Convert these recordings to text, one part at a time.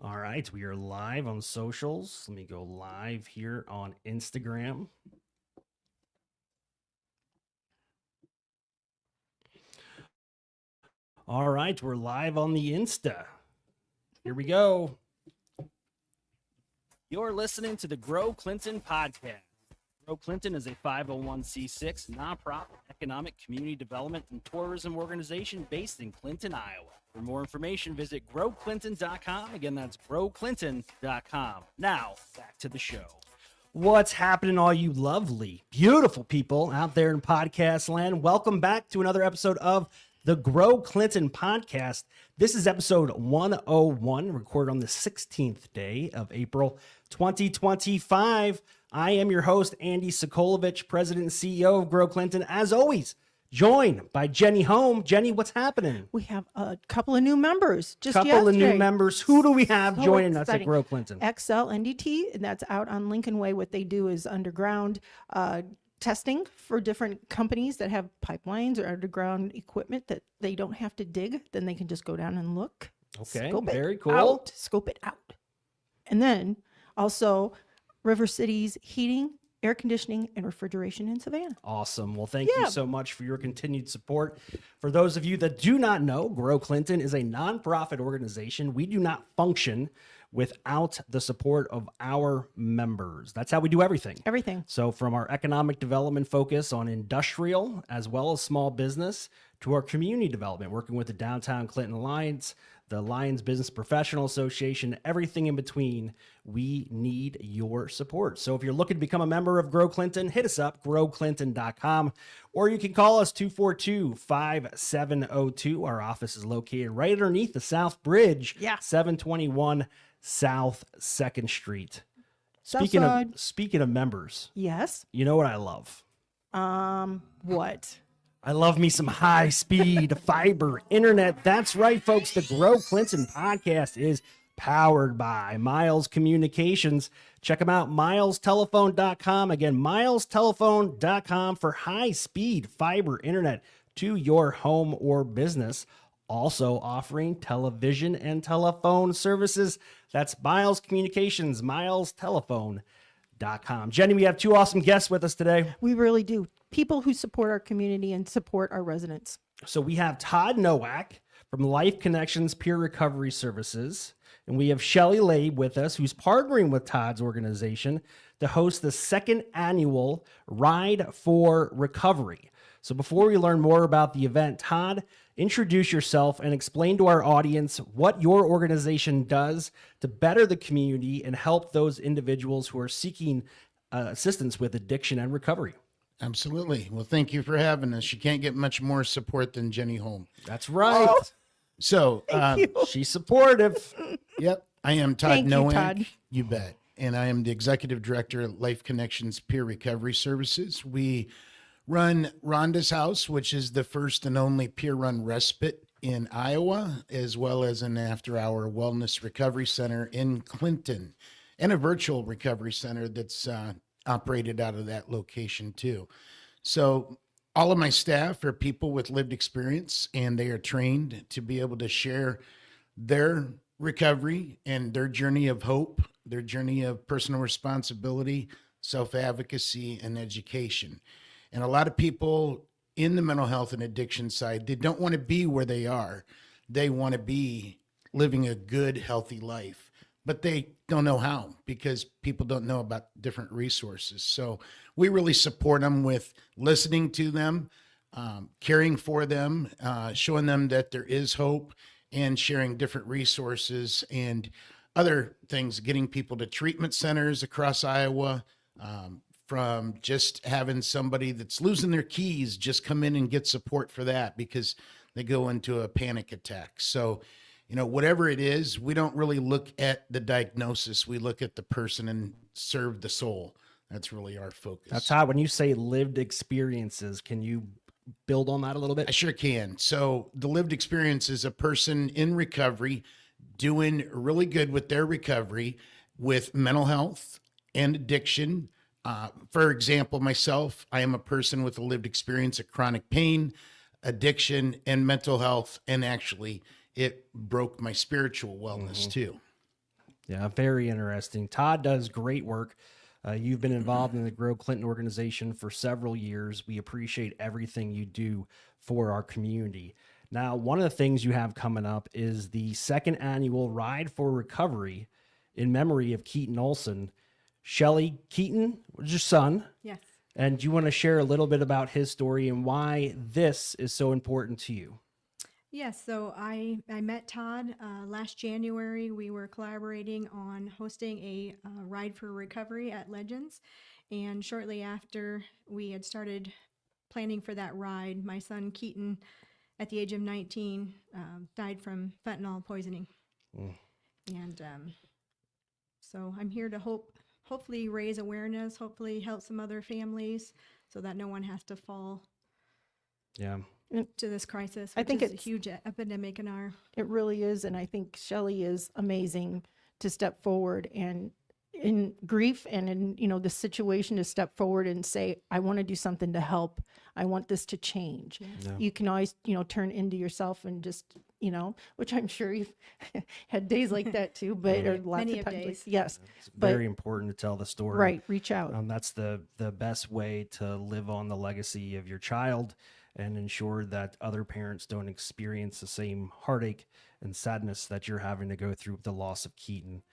All right, we are live on socials. Let me go live here on Instagram. All right, we're live on the Insta. Here we go. You're listening to the Grow Clinton podcast. Grow Clinton is a 501c6 nonprofit economic community development and tourism organization based in Clinton, Iowa. For more information, visit growclinton.com. Again, that's growclinton.com. Now, back to the show. What's happening, all you lovely, beautiful people out there in podcast land? Welcome back to another episode of the Grow Clinton podcast. This is episode 101, recorded on the 16th day of April 2025. I am your host, Andy Sokolovich, President and CEO of Grow Clinton. As always, joined by Jenny Home. Jenny, what's happening? We have a couple of new members. Couple of new members. Who do we have joining us at Grow Clinton? XL NDT, and that's out on Lincoln Way. What they do is underground testing for different companies that have pipelines or underground equipment that they don't have to dig. Then they can just go down and look. Okay, very cool. Scope it out. And then also River City's heating, air conditioning, and refrigeration in Savannah. Awesome. Well, thank you so much for your continued support. For those of you that do not know, Grow Clinton is a nonprofit organization. We do not function without the support of our members. That's how we do everything. Everything. So from our economic development focus on industrial as well as small business to our community development, working with the Downtown Clinton Alliance, the Lions Business Professional Association, everything in between, we need your support. So if you're looking to become a member of Grow Clinton, hit us up, growclinton.com, or you can call us 242-5702. Our office is located right underneath the South Bridge, 721 South 2nd Street. Speaking of members. Yes. You know what I love? What? I love me some high-speed fiber internet. That's right, folks. The Grow Clinton podcast is powered by Miles Communications. Check them out, milestelephone.com. Again, milestelephone.com for high-speed fiber internet to your home or business. Also offering television and telephone services. That's Miles Communications, milestelephone.com. Jenny, we have two awesome guests with us today. We really do. People who support our community and support our residents. So we have Todd Noack from Life Connections Peer Recovery Services, and we have Shelly Leab with us, who's partnering with Todd's organization to host the second annual Ride for Recovery. So before we learn more about the event, Todd, introduce yourself and explain to our audience what your organization does to better the community and help those individuals who are seeking assistance with addiction and recovery. Absolutely. Well, thank you for having us. You can't get much more support than Jenny Home. That's right. Oh, so she's supportive. Yep. I am Todd Thank you, Noack. Todd. You bet. And I am the executive director at Life Connections Peer Recovery Services. We run Rhonda's House, which is the first and only peer-run respite in Iowa, as well as an after-hour wellness recovery center in Clinton, and a virtual recovery center that's operated out of that location too. So all of my staff are people with lived experience, and they are trained to be able to share their recovery and their journey of hope, their journey of personal responsibility, self-advocacy, and education. And a lot of people in the mental health and addiction side, they don't want to be where they are. They want to be living a good, healthy life, but they don't know how because people don't know about different resources. So we really support them with listening to them, caring for them, showing them that there is hope, and sharing different resources and other things, getting people to treatment centers across Iowa, from just having somebody that's losing their keys just come in and get support for that because they go into a panic attack. So, you know, whatever it is, we don't really look at the diagnosis. We look at the person and serve the soul. That's really our focus. Now, Todd, when you say lived experiences, can you build on that a little bit? I sure can. So the lived experience is a person in recovery doing really good with their recovery with mental health and addiction. For example, myself, I am a person with a lived experience of chronic pain, addiction, and mental health. And actually, it broke my spiritual wellness too. Yeah, very interesting. Todd does great work. You've been involved in the Grow Clinton organization for several years. We appreciate everything you do for our community. Now, one of the things you have coming up is the second annual Ride for Recovery in memory of Keaton Olson. Shelly, Keaton was your son. Yes. And do you want to share a little bit about his story and why this is so important to you? Yes, so I met Todd last January. We were collaborating on hosting a Ride for Recovery at Legends. And shortly after we had started planning for that ride, my son Keaton, at the age of 19, died from fentanyl poisoning. And so I'm here to hopefully raise awareness, hopefully help some other families so that no one has to fall Yeah. to this crisis. I Which think is a it's- huge epidemic in our. It really is. And I think Shelly is amazing to step forward and in grief and in, the situation to step forward and say, I want to do something to help. I want this to change. Yeah. You can always, turn into yourself and just, which I'm sure you've had days like that too, but or lots Many of of times. days. Yes. It's But- very important to tell the story. Right. Reach out. That's the best way to live on the legacy of your child and ensure that other parents don't experience the same heartache and sadness that you're having to go through with the loss of Keaton.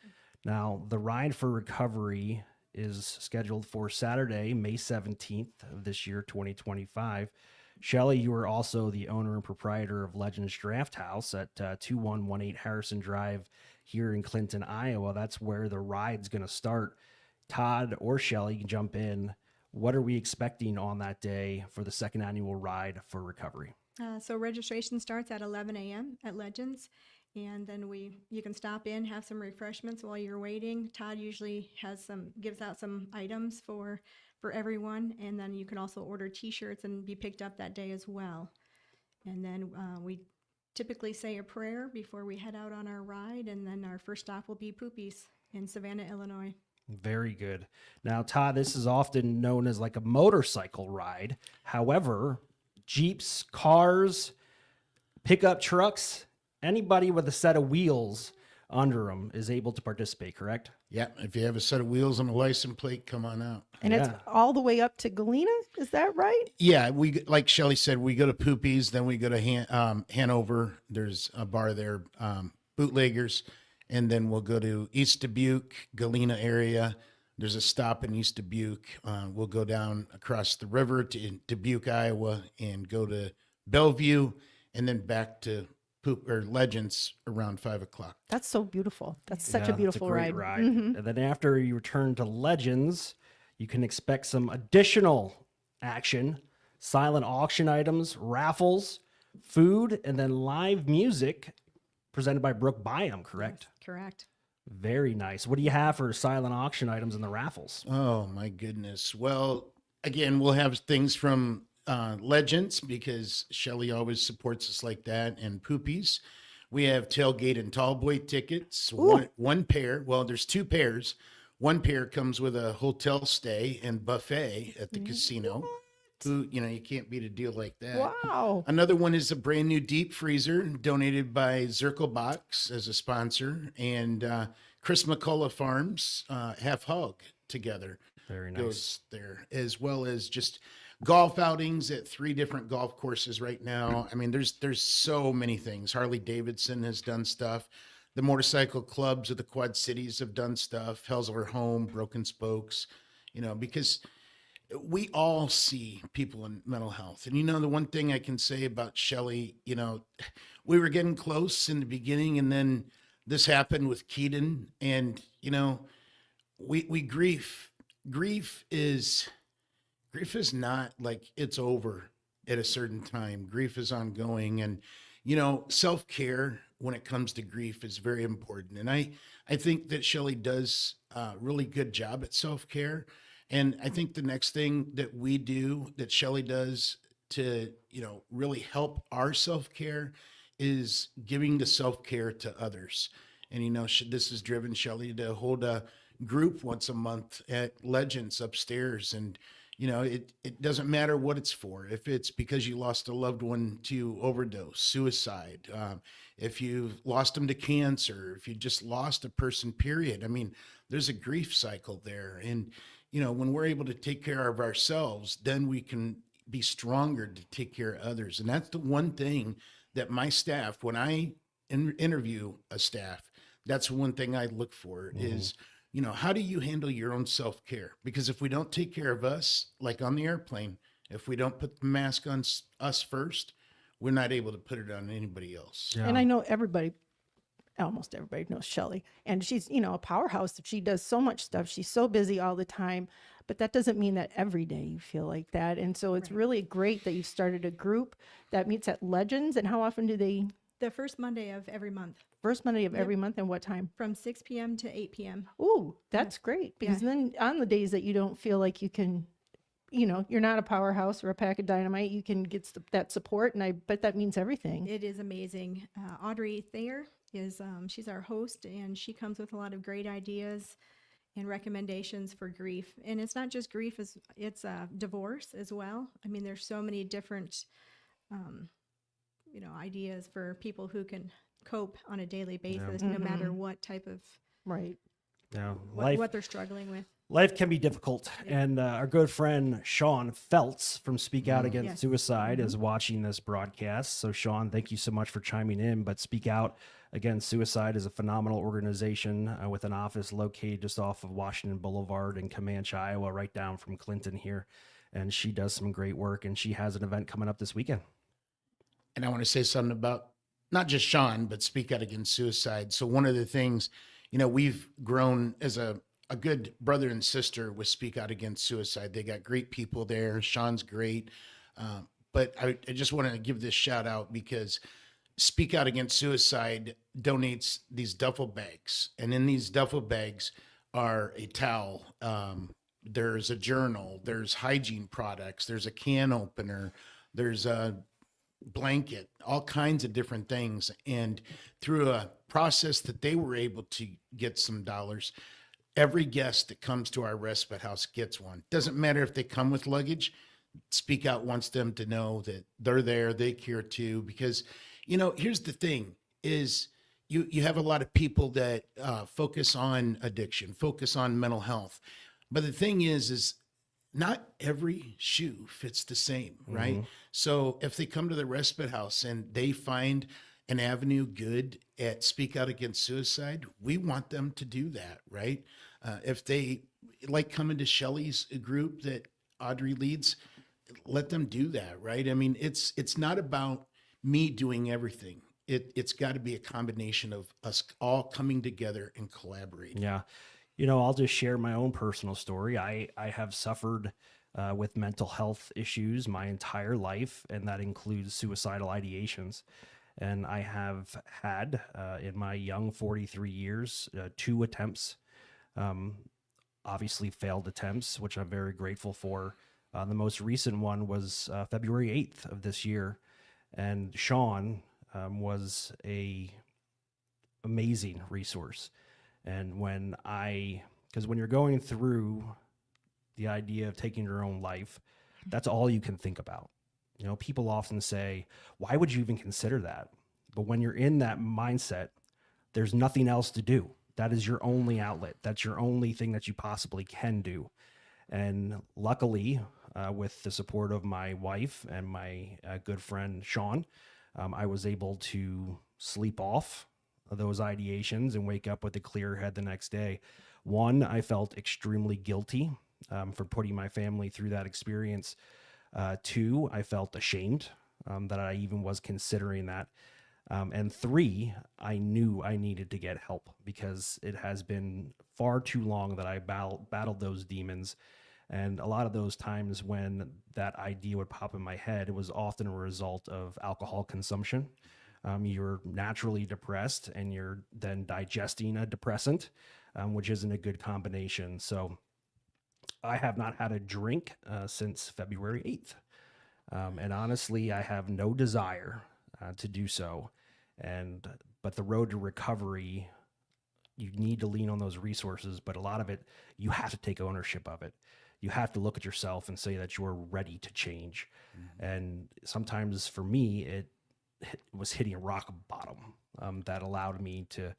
Now, the Ride for Recovery is scheduled for Saturday, May 17th of this year, 2025. Shelly, you are also the owner and proprietor of Legends Draft Haus at 2118 Harrison Drive here in Clinton, Iowa. That's where the ride's going to start. Todd or Shelly can jump in. What are we expecting on that day for the second annual Ride for Recovery? So registration starts at 11 a.m. at Legends, and then you can stop in, have some refreshments while you're waiting. Todd usually gives out some items for everyone, and then you can also order T-shirts and be picked up that day as well. And then we typically say a prayer before we head out on our ride, and then our first stop will be Poopies in Savannah, Illinois. Very good. Now, Todd, this is often known as like a motorcycle ride. However, Jeeps, cars, pickup trucks, anybody with a set of wheels under them is able to participate, correct? Yeah, if you have a set of wheels and a license plate, come on out. And it's Yeah. all the way up to Galena. Is that right? Yeah, we like Shelly said, we go to Poopies, then we go to Hanover. There's a bar there, Bootleggers, and then we'll go to East Dubuque, Galena area. There's a stop in East Dubuque. We'll go down across the river to Dubuque, Iowa, and go to Bellevue, and then back to Legends around 5:00. That's so beautiful. That's such Yeah, a it's beautiful great ride. Mhm. And then after you return to Legends, you can expect some additional action, silent auction items, raffles, food, and then live music presented by Brooke Byam, correct? Correct. Very nice. What do you have for silent auction items in the raffles? Oh my goodness. Well, again, we'll have things from Legends because Shelly always supports us like that, and Poopies. We have tailgate and tallboy tickets. One pair. Well, there's two pairs. One pair comes with a hotel stay and buffet at the casino. Who, you can't beat a deal like that. Wow. Another one is a brand new deep freezer donated by Zirkle Box as a sponsor, and Chris McCullough Farms half hog together Very nice. goes there, as well as just golf outings at 3 different golf courses right now. I mean, there's so many things. Harley Davidson has done stuff. The motorcycle clubs of the Quad Cities have done stuff. Hell's Our Home, Broken Spokes, because we all see people in mental health. And the one thing I can say about Shelly, we were getting close in the beginning, and then this happened with Keaton, and we grief is not like it's over at a certain time. Grief is ongoing, and self-care when it comes to grief is very important. And I think that Shelly does a really good job at self-care. And I think the next thing that we do, that Shelly does to, really help our self-care is giving the self-care to others. And, this has driven Shelly to hold a group once a month at Legends upstairs. And, it doesn't matter what it's for. If it's because you lost a loved one to overdose, suicide, if you've lost them to cancer, if you just lost a person, period. I mean, there's a grief cycle there. And, when we're able to take care of ourselves, then we can be stronger to take care of others. And that's the one thing that my staff, when I interview a staff, that's one thing I look for is, how do you handle your own self-care? Because if we don't take care of us, like on the airplane, if we don't put the mask on us first, we're not able to put it on anybody else. And I know almost everybody knows Shelly, and she's, a powerhouse. She does so much stuff. She's so busy all the time, but that doesn't mean that every day you feel like that. And so it's really great that you've started a group that meets at Legends. And how often do they? The first Monday of every month. First Monday of every month, and what time? From 6 p.m. to 8 p.m. Ooh, that's great. Because then on the days that you don't feel like you can, you're not a powerhouse or a pack of dynamite, you can get that support. And I bet that means everything. It is amazing. Audrey Thayer is, she's our host, and she comes with a lot of great ideas and recommendations for grief. And it's not just grief, it's divorce as well. I mean, there's so many different, ideas for people who can cope on a daily basis, no matter what type of what they're struggling with. Life can be difficult, and our good friend Sean Feltz from Speak Out Against Suicide is watching this broadcast. So Sean, thank you so much for chiming in. But Speak Out Against Suicide is a phenomenal organization with an office located just off of Washington Boulevard in Comanche, Iowa, right down from Clinton here. And she does some great work, and she has an event coming up this weekend. And I want to say something about not just Sean, but Speak Out Against Suicide. So one of the things, we've grown as a good brother and sister with Speak Out Against Suicide. They got great people there. Sean's great. But I just want to give this shout out because Speak Out Against Suicide donates these duffel bags. And in these duffel bags are a towel, there's a journal, there's hygiene products, there's a can opener, there's a blanket, all kinds of different things. And through a process that they were able to get some dollars, every guest that comes to our respite house gets one. Doesn't matter if they come with luggage. Speak Out wants them to know that they're there, they care too. Because, here's the thing is you have a lot of people that focus on addiction, focus on mental health. But the thing is not every shoe fits the same, right? So if they come to the respite house and they find an avenue good at Speak Out Against Suicide, we want them to do that, right? If they like coming to Shelly's group that Audrey leads, let them do that, right? I mean, it's not about me doing everything. It's got to be a combination of us all coming together and collaborating. Yeah. I'll just share my own personal story. I have suffered with mental health issues my entire life, and that includes suicidal ideations. And I have had, in my young 43 years, 2 attempts, obviously failed attempts, which I'm very grateful for. The most recent one was February 8th of this year. And Sean was a amazing resource. And because when you're going through the idea of taking your own life, that's all you can think about. People often say, why would you even consider that? But when you're in that mindset, there's nothing else to do. That is your only outlet. That's your only thing that you possibly can do. And luckily, with the support of my wife and my good friend, Sean, I was able to sleep off those ideations and wake up with a clear head the next day. One, I felt extremely guilty for putting my family through that experience. 2, I felt ashamed that I even was considering that. And 3, I knew I needed to get help because it has been far too long that I battled those demons. And a lot of those times when that idea would pop in my head, it was often a result of alcohol consumption. You're naturally depressed and you're then digesting a depressant, which isn't a good combination. So I have not had a drink since February 8th. And honestly, I have no desire to do so. But the road to recovery, you need to lean on those resources, but a lot of it, you have to take ownership of it. you have to look at yourself and say that you're ready to change. And sometimes for me, it was hitting a rock bottom that allowed me to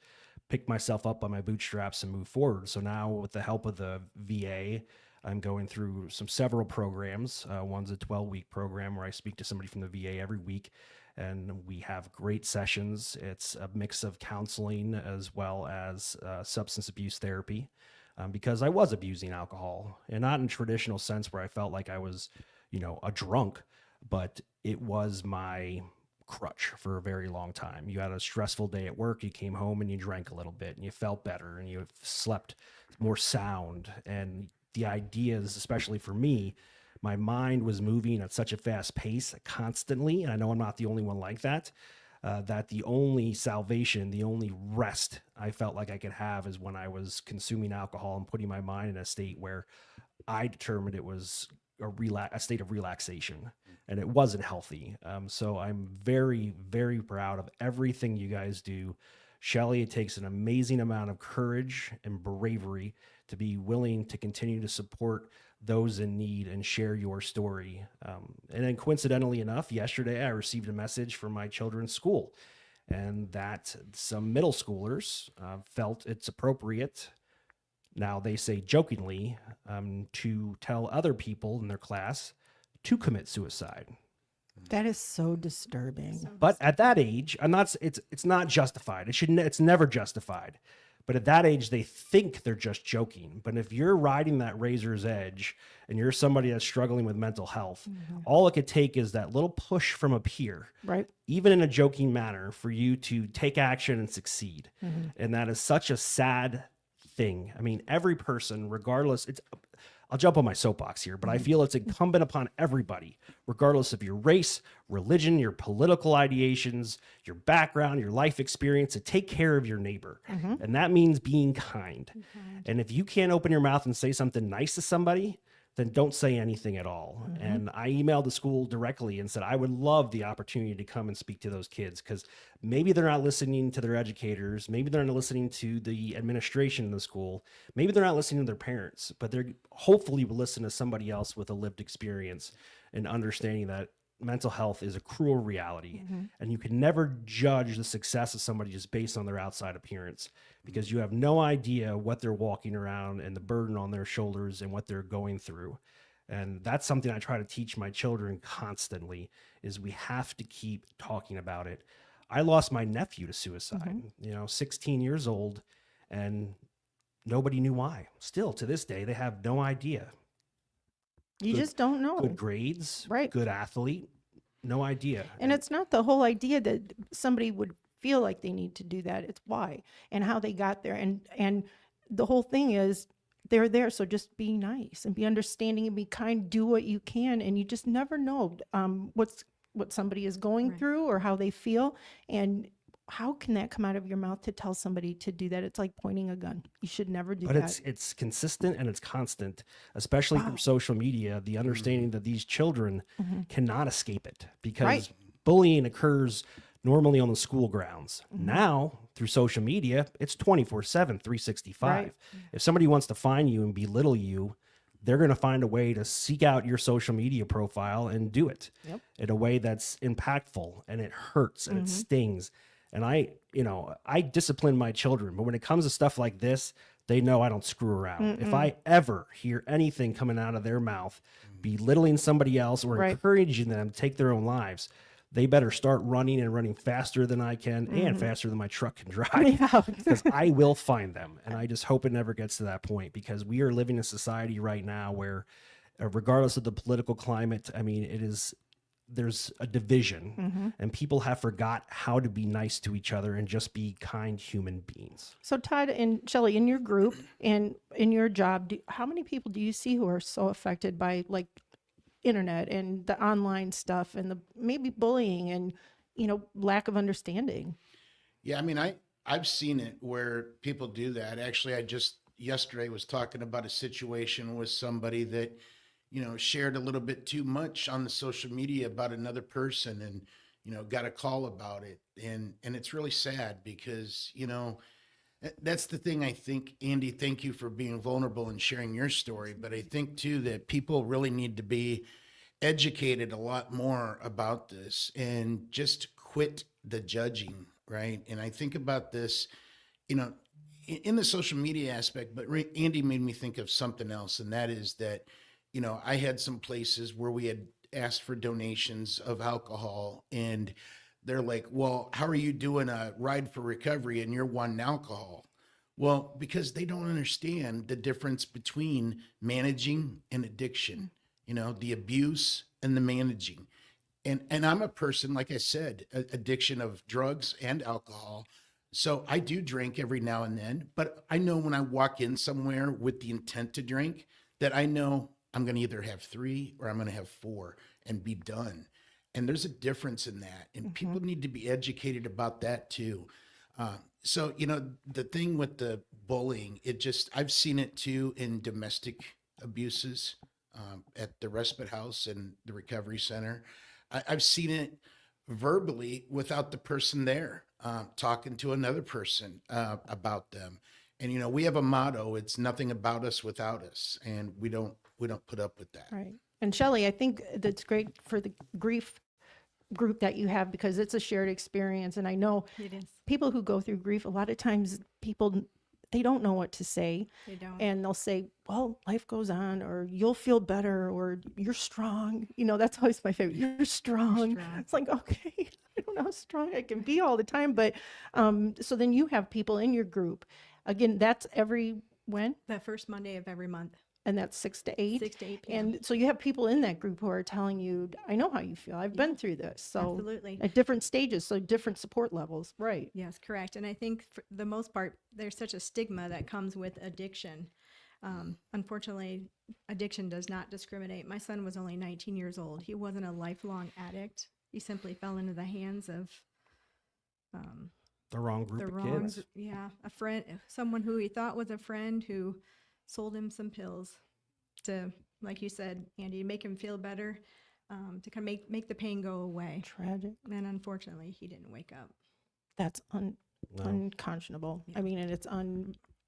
pick myself up by my bootstraps and move forward. So now with the help of the VA, I'm going through several programs. One's a 12-week program where I speak to somebody from the VA every week, and we have great sessions. It's a mix of counseling as well as substance abuse therapy, because I was abusing alcohol, and not in traditional sense where I felt like I was, a drunk, but it was my crutch for a very long time. You had a stressful day at work, you came home and you drank a little bit and you felt better and you slept more sound. And the ideas, especially for me, my mind was moving at such a fast pace constantly. And I know I'm not the only one like that, that the only salvation, the only rest I felt like I could have is when I was consuming alcohol and putting my mind in a state where I determined it was a state of relaxation, and it wasn't healthy. So I'm very, very proud of everything you guys do. Shelly, it takes an amazing amount of courage and bravery to be willing to continue to support those in need and share your story. And then coincidentally enough, yesterday I received a message from my children's school, and that some middle schoolers felt it's appropriate, now they say jokingly, to tell other people in their class to commit suicide. That is so disturbing. But at that age, it's not justified. It's never justified. But at that age, they think they're just joking. But if you're riding that razor's edge and you're somebody that's struggling with mental health, all it could take is that little push from a peer, Right. even in a joking manner, for you to take action and succeed. And that is such a sad thing. I mean, every person, regardless, I'll jump on my soapbox here, but I feel it's incumbent upon everybody, regardless of your race, religion, your political ideations, your background, your life experience, to take care of your neighbor. And that means being kind. And if you can't open your mouth and say something nice to somebody, then don't say anything at all. And I emailed the school directly and said, I would love the opportunity to come and speak to those kids, because maybe they're not listening to their educators. Maybe they're not listening to the administration in the school. Maybe they're not listening to their parents, but they're hopefully will listen to somebody else with a lived experience and understanding that mental health is a cruel reality. And you can never judge the success of somebody just based on their outside appearance, because you have no idea what they're walking around and the burden on their shoulders and what they're going through. And that's something I try to teach my children constantly, is we have to keep talking about it. I lost my nephew to suicide, 16 years old, and nobody knew why. Still to this day, they have no idea. You just don't know. Good grades, Right. good athlete, no idea. And it's not the whole idea that somebody would feel like they need to do that. It's why and how they got there. And the whole thing is they're there. So just be nice and be understanding and be kind, do what you can. And you just never know what somebody is going Right. through or how they feel. And how can that come out of your mouth to tell somebody to do that? It's like pointing a gun. You should never do But that. it's consistent and it's constant, especially from social media, the understanding that these children cannot escape it, because Right. bullying occurs normally on the school grounds. Now, through social media, it's 24/7, 365. Right. If somebody wants to find you and belittle you, they're going to find a way to seek out your social media profile and do it in a way that's impactful, and it hurts and it stings. And I discipline my children, but when it comes to stuff like this, they know I don't screw around. If I ever hear anything coming out of their mouth belittling somebody else or Right. encouraging them to take their own lives, they better start running and running faster than I can and faster than my truck can drive, Yeah. because I will find them. And I just hope it never gets to that point, because we are living in a society right now where, regardless of the political climate, I mean, there's a division, and people have forgot how to be nice to each other and just be kind human beings. So Todd and Shelly, in your group and in your job, how many people do you see who are so affected by like internet and the online stuff and the maybe bullying and lack of understanding? Yeah, I mean, I've seen it where people do that. Actually, I just yesterday was talking about a situation with somebody that, shared a little bit too much on the social media about another person, and, got a call about it. And it's really sad because, That's the thing. I think, Andy, thank you for being vulnerable and sharing your story. But I think too that people really need to be educated a lot more about this and just quit the judging, right? And I think about this, you know, in the social media aspect, but Andy made me think of something else, and that is that, you know, I had some places where we had asked for donations of alcohol, and they're like, well, how are you doing a ride for recovery and you're wanting alcohol? Well, because they don't understand the difference between managing and addiction, you know, the abuse and the managing. And I'm a person, like I said, addiction of drugs and alcohol. So I do drink every now and then, but I know when I walk in somewhere with the intent to drink that I know I'm going to either have 3 or I'm going to have 4 and be done. And there's a difference in that. And people need to be educated about that too. So, you know, the thing with the bullying, I've seen it too in domestic abuses at the respite house and the recovery center. I've seen it verbally without the person there talking to another person about them. And, you know, we have a motto, it's nothing about us without us. And we don't put up with that. Right. And Shelly, I think that's great for the grief group that you have because it's a shared experience. And I know It is. people who go through grief, a lot of times they don't know what to say. They don't. And they'll say, well, life goes on, or you'll feel better, or you're strong. You know, that's always my favorite. You're strong. strong. It's like, okay, I don't know how strong I can be all the time. But so then you have people in your group. Again, that's when? The first Monday of every month, And that's 6 to 8. 6 to 8 p.m. And so you have people in that group who are telling you, I know how you feel. I've been through this. So Absolutely. at different stages, so different support levels. Right. Yes, correct. And I think for the most part, there's such a stigma that comes with addiction. Unfortunately, addiction does not discriminate. My son was only 19 years old. He wasn't a lifelong addict. He simply fell into the hands of The wrong group the of wrong, kids. a friend, someone who he thought was a friend who sold him some pills to, like you said, Andy, make him feel better, to kind of make the pain go away. Tragic. And unfortunately, he didn't wake up. That's No. unconscionable. I mean, and it's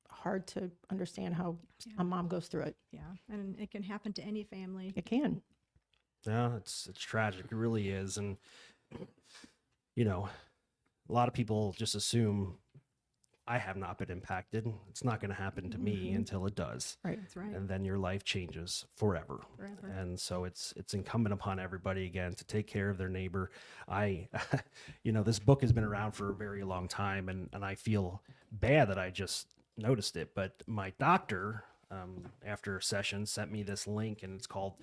hard to understand how a mom goes through it. Yeah, and it can happen to any family. It can. Yeah, it's tragic. It really is. And, you know, a lot of people just assume I have not been impacted. It's not going to happen to me until it does. Right. That's right. And then your life changes forever. Forever. And so it's incumbent upon everybody again to take care of their neighbor. You know, this book has been around for a very long time, and I feel bad that I just noticed it. But my doctor, after a session, sent me this link, and it's called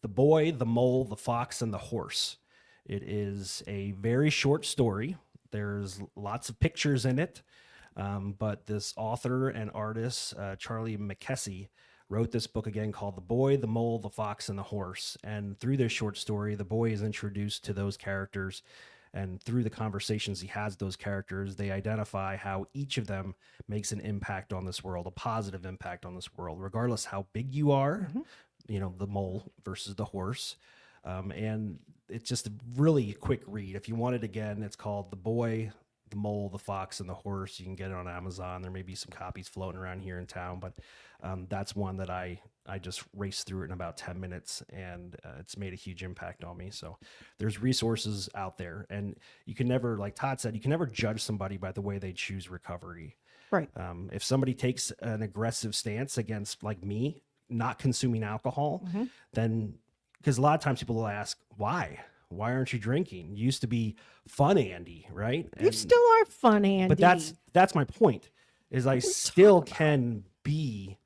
"The Boy, the Mole, the Fox, and the Horse." It is a very short story. There's lots of pictures in it. But this author and artist, Charlie McKessie, wrote this book again called The Boy, the Mole, the Fox, and the Horse. And through this short story, the boy is introduced to those characters. And through the conversations he has with those characters, they identify how each of them makes an impact on this world, a positive impact on this world, regardless how big you are, you know, the mole versus the horse. And it's just a really quick read. If you want it again, it's called The Boy, the Mole, the Fox, and the Horse. You can get it on Amazon. There may be some copies floating around here in town, but that's one that I just raced through it in about 10 minutes, and it's made a huge impact on me. So there's resources out there, and you can never, like Todd said, you can never judge somebody by the way they choose recovery. Right. If somebody takes an aggressive stance against, like me, not consuming alcohol, then, because a lot of times people will ask, why aren't you drinking? You used to be fun, Andy, right? You still are fun, Andy. But that's my point, is I still can be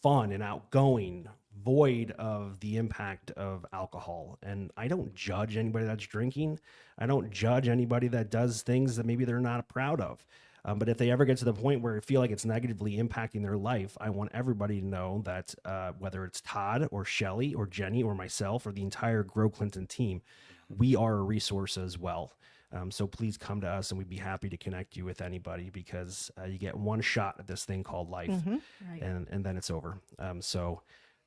fun and outgoing, void of the impact of alcohol. And I don't judge anybody that's drinking. I don't judge anybody that does things that maybe they're not proud of. But if they ever get to the point where I feel like it's negatively impacting their life, I want everybody to know that whether it's Todd or Shelly or Jenny or myself or the entire Grow Clinton team, we are a resource as well. So please come to us, and we'd be happy to connect you with anybody, because you get one shot at this thing called life, Right. and then it's over. So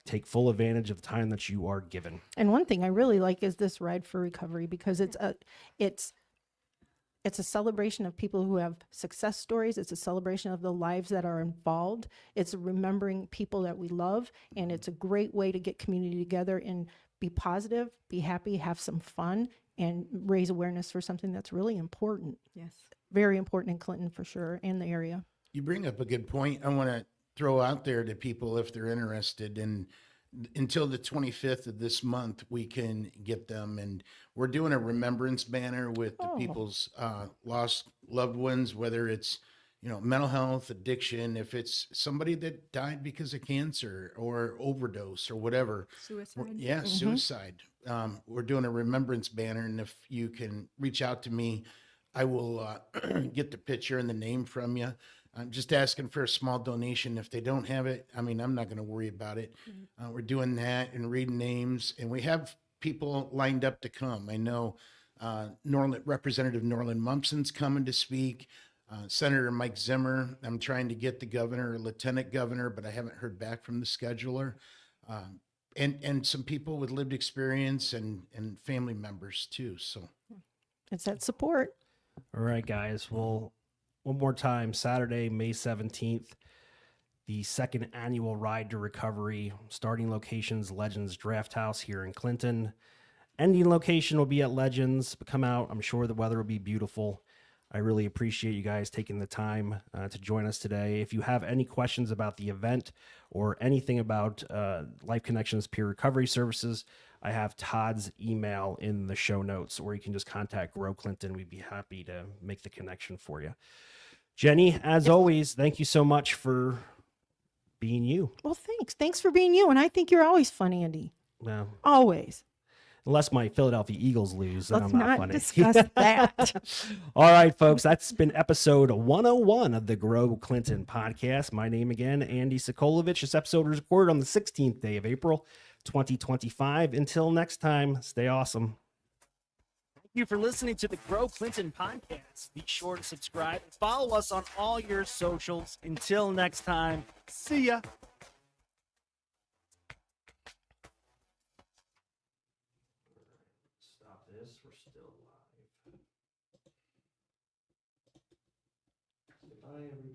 take full advantage of the time that you are given. And one thing I really like is this Ride for Recovery, because it's It's a celebration of people who have success stories. It's a celebration of the lives that are involved. It's remembering people that we love. And it's a great way to get community together and be positive, be happy, have some fun, and raise awareness for something that's really important. Yes. Very important in Clinton for sure, and the area. You bring up a good point. I want to throw out there to people if they're interested. And until the 25th of this month, we can get them. And we're doing a remembrance banner with the people's lost loved ones, whether it's, mental health, addiction, if it's somebody that died because of cancer or overdose or whatever. Suicide. Yeah, suicide. We're doing a remembrance banner. And if you can reach out to me, I will get the picture and the name from you. I'm just asking for a small donation. If they don't have it, I'm not going to worry about it. We're doing that and reading names, and we have people lined up to come. I know Representative Norland Mumpson's coming to speak. Senator Mike Zimmer. I'm trying to get the governor or lieutenant governor, but I haven't heard back from the scheduler. And some people with lived experience and family members too. So It's that support. All right, guys. Well, one more time, Saturday, May 17th, the second annual Ride to Recovery. Starting locations, Legends Draft Haus here in Clinton. Ending location will be at Legends. But come out. I'm sure the weather will be beautiful. I really appreciate you guys taking the time to join us today. If you have any questions about the event or anything about Life Connections Peer Recovery Services, I have Todd's email in the show notes, or you can just contact Grow Clinton. We'd be happy to make the connection for you. Jenny, as always, thank you so much for being you. Well, thanks. Thanks for being you. And I think you're always fun, Andy. Well, Always. unless my Philadelphia Eagles lose, then Let's I'm not not funny. discuss that. All right, folks, that's been episode 101 of the Grow Clinton podcast. My name again, Andy Sokolovich. This episode was recorded on the 16th day of April, 2025. Until next time, stay awesome. Thank you for listening to the Grow Clinton podcast. Be sure to subscribe and follow us on all your socials. Until next time, see ya. Stop this. We're still live. Goodbye, everybody.